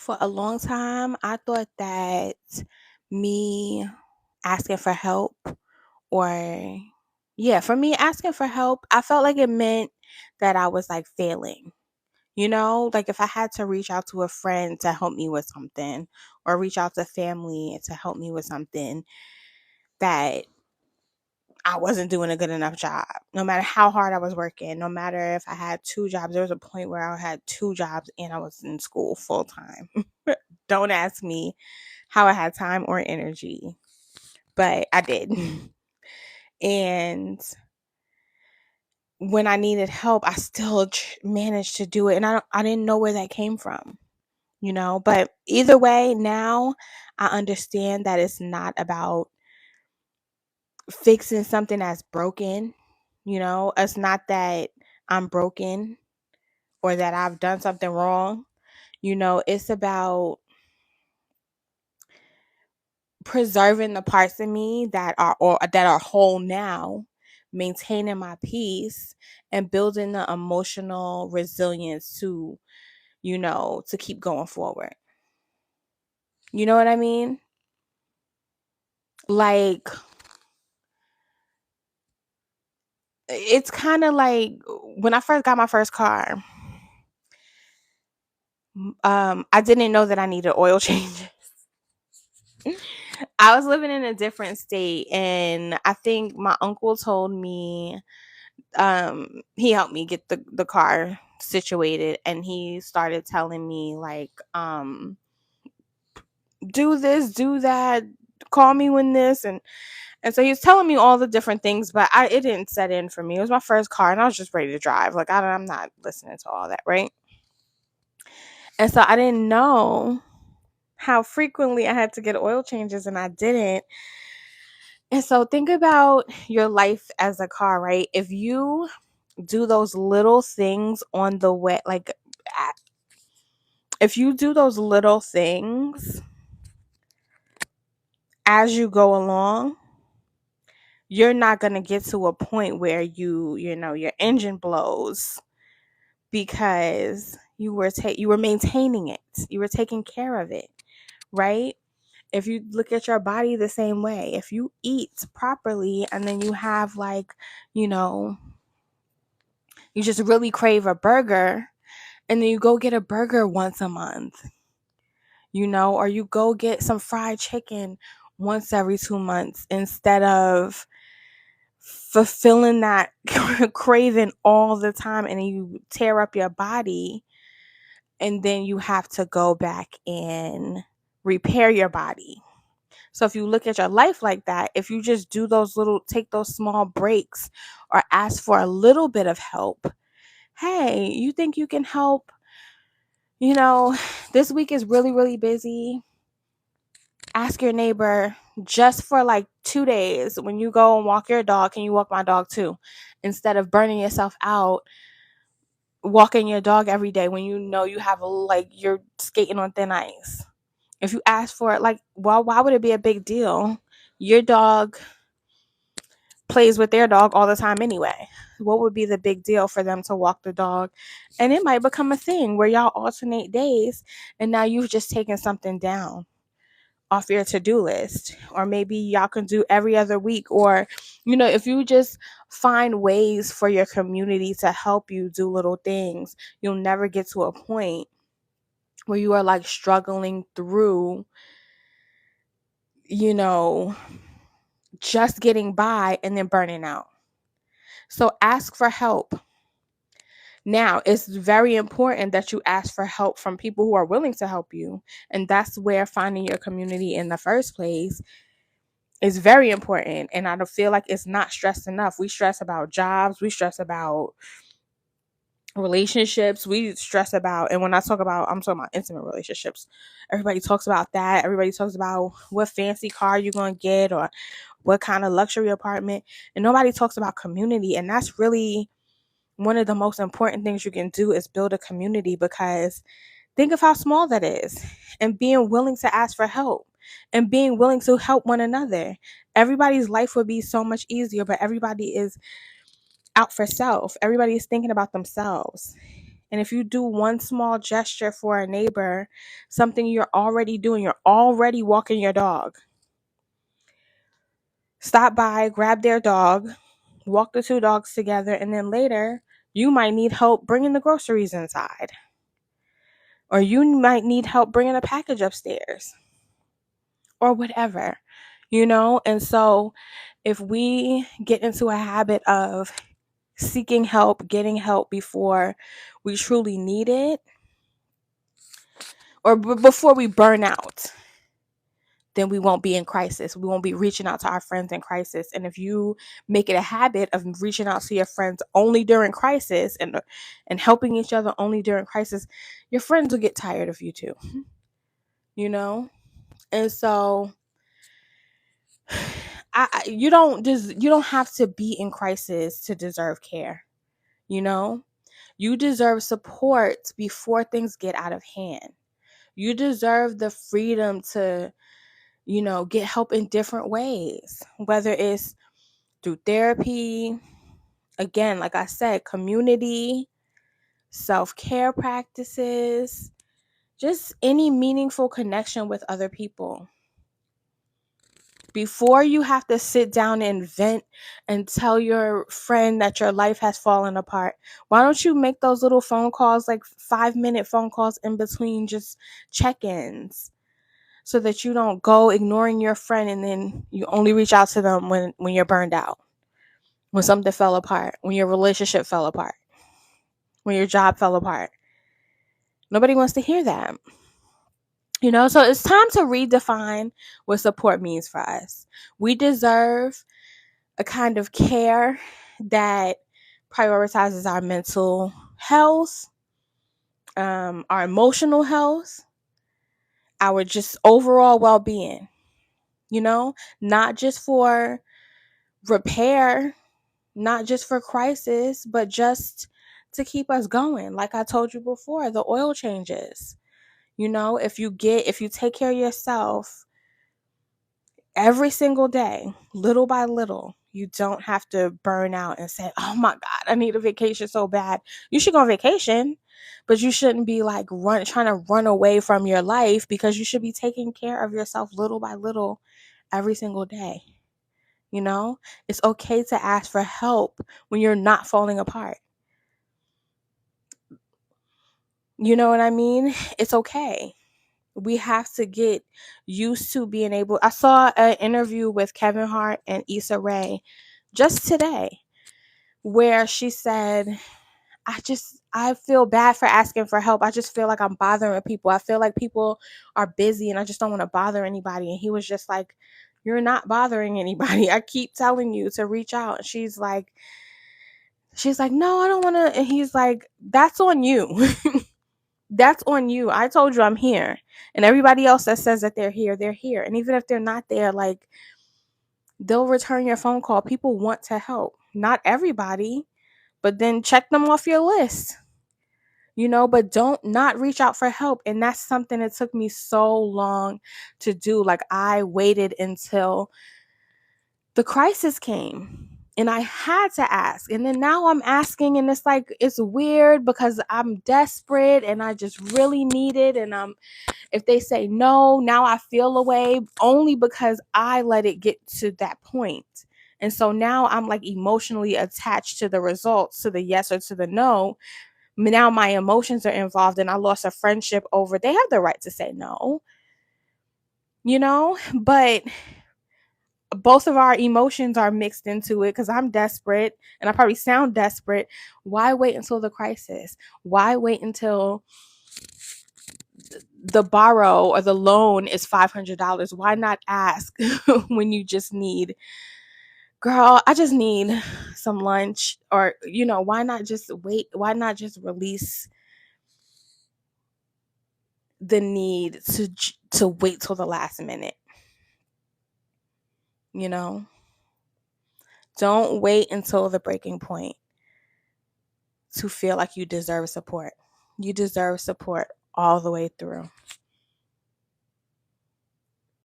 For a long time, I thought that me asking for help or for me asking for help, I felt like it meant that I was like failing. Like if I had to reach out to a friend to help me with something or reach out to family to help me with something, that I wasn't doing a good enough job. No matter how hard I was working, no matter if I had two jobs, there was a point where I had two jobs and I was in school full time. Don't ask me how I had time or energy, but I did. And when I needed help, I still managed to do it, and I didn't know where that came from. But either way, now I understand that it's not about fixing something that's broken. It's not that I'm broken or that I've done something wrong. It's about preserving the parts of me that are whole now, maintaining my peace and building the emotional resilience to keep going forward. You know what I mean? Like, it's kind of like when I first got my first car, I didn't know that I needed oil changes. I was living in a different state, and I think my uncle told me, he helped me get the car situated, and he started telling me like, do this, do that, call me when this, and so he was telling me all the different things, but it didn't set in for me. It was my first car, and I was just ready to drive. Like, I'm not listening to all that, right? And so I didn't know how frequently I had to get oil changes, and I didn't. And so think about your life as a car, right? If you do those little things on the way, like if you do those little things as you go along, you're not going to get to a point where your engine blows because you were maintaining it. You were taking care of it, right? If you look at your body the same way, if you eat properly and then you have like, you know, you just really crave a burger and then you go get a burger once a month, or you go get some fried chicken once every 2 months instead of fulfilling that craving all the time, and then you tear up your body and then you have to go back and repair your body. So if you look at your life like that, if you just take those small breaks or ask for a little bit of help, hey, you think you can help? This week is really, really busy. Ask your neighbor just for like 2 days when you go and walk your dog, can you walk my dog too? Instead of burning yourself out walking your dog every day when you have you're skating on thin ice. If you ask for it, like, well, why would it be a big deal? Your dog plays with their dog all the time anyway. What would be the big deal for them to walk the dog? And it might become a thing where y'all alternate days, and now you've just taken something down off your to-do list. Or maybe y'all can do every other week, or if you just find ways for your community to help you do little things, you'll never get to a point where you are like struggling through just getting by and then burning out. So ask for help. Now, it's very important that you ask for help from people who are willing to help you. And that's where finding your community in the first place is very important. And I don't feel like it's not stressed enough. We stress about jobs. We stress about relationships. We stress about, and when I'm talking about intimate relationships. Everybody talks about that. Everybody talks about what fancy car you're going to get or what kind of luxury apartment. And nobody talks about community. And that's really one of the most important things you can do is build a community, because think of how small that is, and being willing to ask for help and being willing to help one another. Everybody's life would be so much easier, but everybody is out for self. Everybody is thinking about themselves. And if you do one small gesture for a neighbor, something you're already doing, you're already walking your dog. Stop by, grab their dog, walk the two dogs together, and then later you might need help bringing the groceries inside. Or you might need help bringing a package upstairs. Or whatever, And so if we get into a habit of seeking help, getting help before we truly need it, or before we burn out, then we won't be in crisis. We won't be reaching out to our friends in crisis. And if you make it a habit of reaching out to your friends only during crisis and helping each other only during crisis, your friends will get tired of you too. And so you don't have to be in crisis to deserve care. You deserve support before things get out of hand. You deserve the freedom to get help in different ways, whether it's through therapy, again, like I said, community, self-care practices, just any meaningful connection with other people. Before you have to sit down and vent and tell your friend that your life has fallen apart, why don't you make those little phone calls, like 5-minute phone calls in between, just check-ins, so that you don't go ignoring your friend and then you only reach out to them when you're burned out, when something fell apart, when your relationship fell apart, when your job fell apart. Nobody wants to hear that. So it's time to redefine what support means for us. We deserve a kind of care that prioritizes our mental health, our emotional health, our just overall well-being, not just for repair, not just for crisis, but just to keep us going. Like I told you before, the oil changes. If you take care of yourself every single day, little by little, you don't have to burn out and say, oh my God, I need a vacation so bad. You should go on vacation, but you shouldn't be like trying to run away from your life, because you should be taking care of yourself little by little every single day. It's okay to ask for help when you're not falling apart. You know what I mean? It's okay. We have to get used to being able. I saw an interview with Kevin Hart and Issa Rae just today, where she said, I feel bad for asking for help. I just feel like I'm bothering people. I feel like people are busy and I just don't want to bother anybody. And he was just like, you're not bothering anybody. I keep telling you to reach out. And she's like, no, I don't want to. And he's like, that's on you. That's on you. I told you I'm here. And everybody else that says that they're here, they're here. And even if they're not there, like, they'll return your phone call. People want to help. Not everybody, but then check them off your list. But don't not reach out for help. And that's something that took me so long to do. Like, I waited until the crisis came and I had to ask. And then now I'm asking, and it's like, it's weird because I'm desperate and I just really need it. And if they say no, now I feel away only because I let it get to that point. And so now I'm like emotionally attached to the results, to the yes or to the no. Now my emotions are involved and I lost a friendship over, they have the right to say no, but both of our emotions are mixed into it because I'm desperate and I probably sound desperate. Why wait until the crisis? Why wait until the borrow or the loan is $500? Why not ask when you just need, girl, I just need some lunch? Or, why not just wait? Why not just release the need to wait till the last minute? Don't wait until the breaking point to feel like you deserve support. You deserve support all the way through.